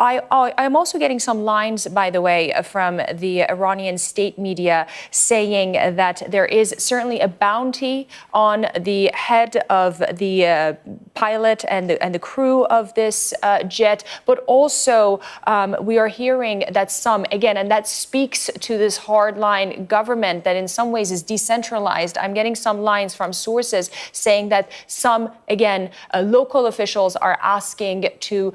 I'm also getting some lines, by the way, from the Iranian state media saying that there is certainly a bounty on the head of the pilot and the crew of this jet, but also we are hearing that some, again, and that speaks to this hardline government that in some ways is decentralized. I'm getting some lines from sources saying that some, again, local officials are asking to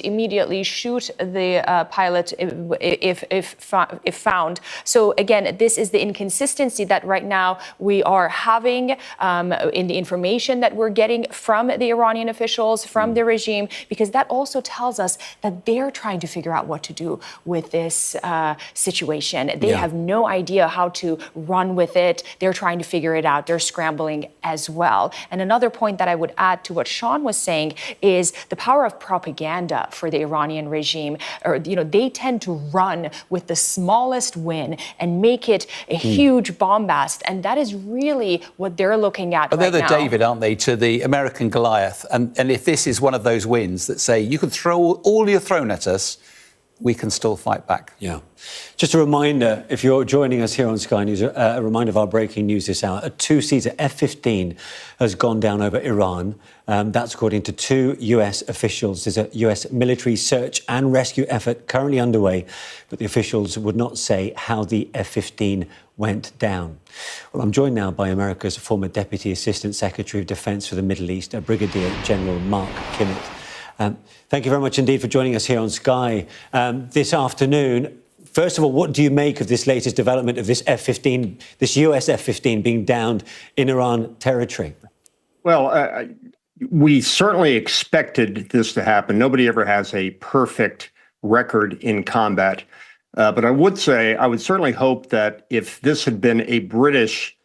immediately shoot the pilot if found. So again, this is the inconsistency that right now we are having in the information that we're getting from the Iranian officials, from the regime, because that also tells us that they're trying to figure out what to do with this situation. They have no idea how to run with it. They're trying to figure it out. They're scrambling as well. And another point that I would add to what Sean was saying is the power of propaganda for the Iranian regime. They tend to run with the smallest win and make it a huge bombast. And that is really what they're looking at right now. They're the David, aren't they, to the American Goliath? And if this is one of those wins that say, you can throw all you're thrown at us, we can still fight back. Yeah. Just a reminder, if you're joining us here on Sky News, a reminder of our breaking news this hour. A two-seater F-15 has gone down over Iran. That's according to two US officials. There's a US military search and rescue effort currently underway, but the officials would not say how the F-15 went down. Well, I'm joined now by America's former Deputy Assistant Secretary of Defense for the Middle East, Brigadier General Mark Kimmitt. Thank you very much indeed for joining us here on Sky this afternoon. First of all, what do you make of this latest development of this F-15, this US F-15 being downed in Iran territory? Well, we certainly expected this to happen. Nobody ever has a perfect record in combat. But I would certainly hope that if this had been a British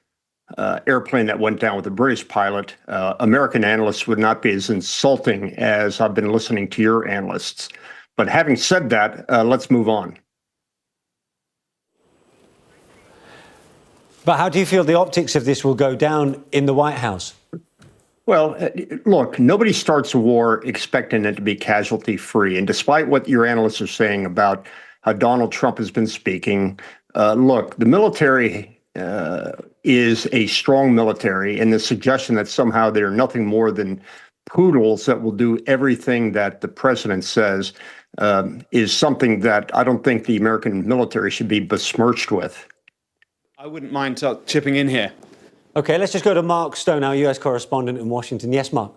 airplane that went down with a British pilot, American analysts would not be as insulting as I've been listening to your analysts. But having said that, let's move on. But how do you feel the optics of this will go down in the White House? Well, look, nobody starts a war expecting it to be casualty-free. And despite what your analysts are saying about how Donald Trump has been speaking, look, the military is a strong military, and the suggestion that somehow they're nothing more than poodles that will do everything that the president says is something that I don't think the American military should be besmirched with. I wouldn't mind chipping in here. OK, let's just go to Mark Stone, our US correspondent in Washington. Yes, Mark.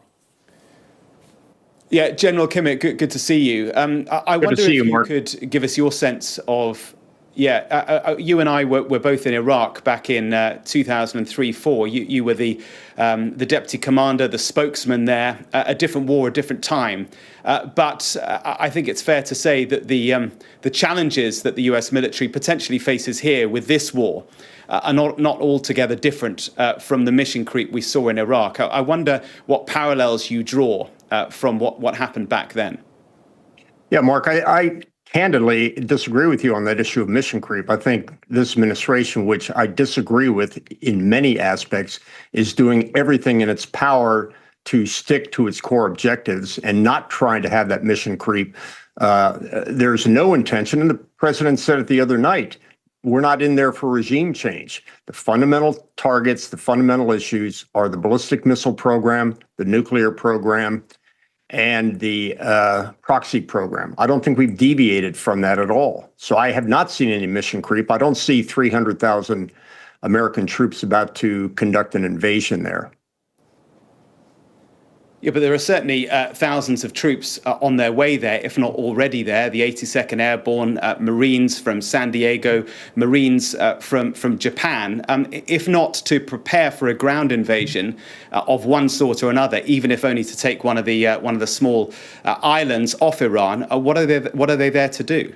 Yeah, General Kimmitt, good to see you. I wonder if you could give us your sense of, you and I were both in Iraq back in 2003-04. You were the deputy commander, the spokesman there, a different war, a different time. But I think it's fair to say that the challenges that the US military potentially faces here with this war are not altogether different from the mission creep we saw in Iraq. I wonder what parallels you draw from what happened back then. Yeah, Mark, I candidly disagree with you on that issue of mission creep. I think this administration, which I disagree with in many aspects, is doing everything in its power to stick to its core objectives and not trying to have that mission creep. There's no intention, and the president said it the other night, we're not in there for regime change. The fundamental targets, the fundamental issues are the ballistic missile program, the nuclear program, and the proxy program. I don't think we've deviated from that at all. So I have not seen any mission creep. I don't see 300,000 American troops about to conduct an invasion there. Yeah, but there are certainly thousands of troops on their way there, if not already there. The 82nd Airborne, Marines from San Diego, Marines from Japan, if not to prepare for a ground invasion of one sort or another, even if only to take one of the small islands off Iran. What are they there to do?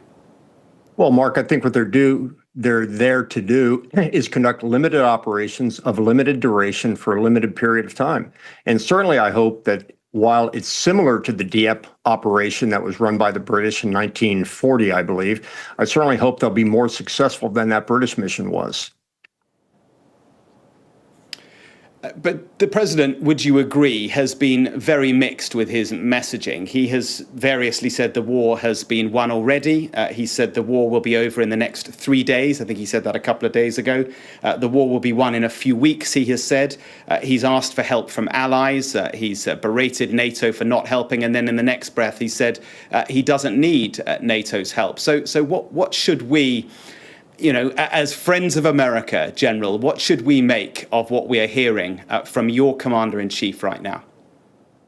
Well, Mark, I think what they're there to do is conduct limited operations of limited duration for a limited period of time. And certainly I hope that while it's similar to the Dieppe operation that was run by the British in 1940, I believe, I certainly hope they'll be more successful than that British mission was. But the president, would you agree, has been very mixed with his messaging. He has variously said the war has been won already. He said the war will be over in the next 3 days. I think he said that a couple of days ago. The war will be won in a few weeks, he has said. He's asked for help from allies. He's berated NATO for not helping. And then in the next breath, he said he doesn't need NATO's help. So what should we, as friends of America, General, what should we make of what we are hearing from your commander-in-chief right now?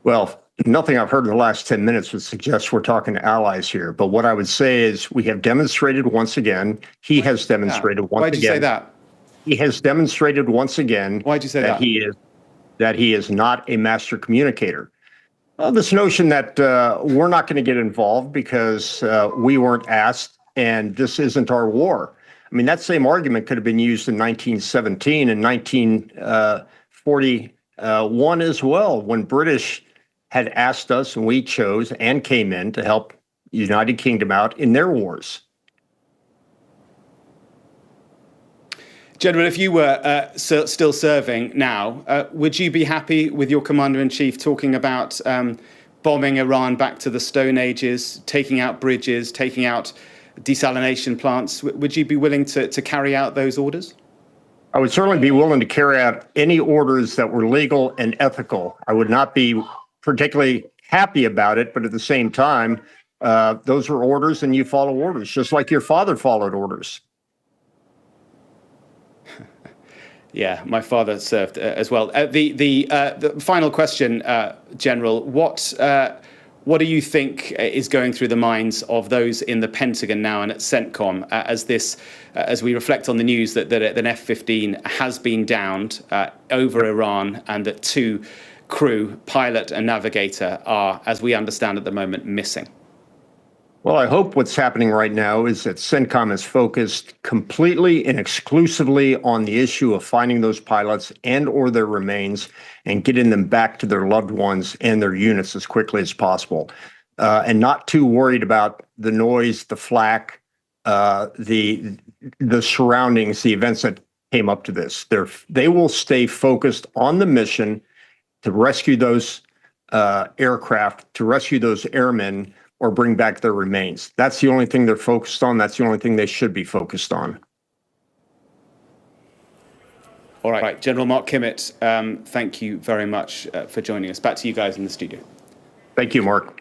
Well, nothing I've heard in the last 10 minutes would suggest we're talking to allies here. But what I would say is we have demonstrated once again, he has demonstrated once again. Why'd you say that? He has demonstrated once again. Why'd you say that? That he is not a master communicator. This notion that we're not going to get involved because we weren't asked and this isn't our war. I mean, that same argument could have been used in 1917 and 1941 as well, when British had asked us and we chose and came in to help the United Kingdom out in their wars. General, if you were still serving now, would you be happy with your commander-in-chief talking about bombing Iran back to the Stone Ages, taking out bridges, taking out desalination plants? Would you be willing to carry out those orders? I would certainly be willing to carry out any orders that were legal and ethical. I would not be particularly happy about it, but at the same time, those are orders and you follow orders, just like your father followed orders. Yeah, my father served as well. The final question, General, what do you think is going through the minds of those in the Pentagon now and at CENTCOM as we reflect on the news that an F-15 has been downed over Iran and that 2 crew, pilot and navigator, are, as we understand at the moment, missing? Well, I hope what's happening right now is that CENTCOM is focused completely and exclusively on the issue of finding those pilots and or their remains and getting them back to their loved ones and their units as quickly as possible. And not too worried about the noise, the flak, the surroundings, the events that came up to this. They will stay focused on the mission to rescue those aircraft, to rescue those airmen, or bring back their remains. That's the only thing they're focused on. That's the only thing they should be focused on. All right, General Mark Kimmitt, thank you very much for joining us. Back to you guys in the studio. Thank you, Mark.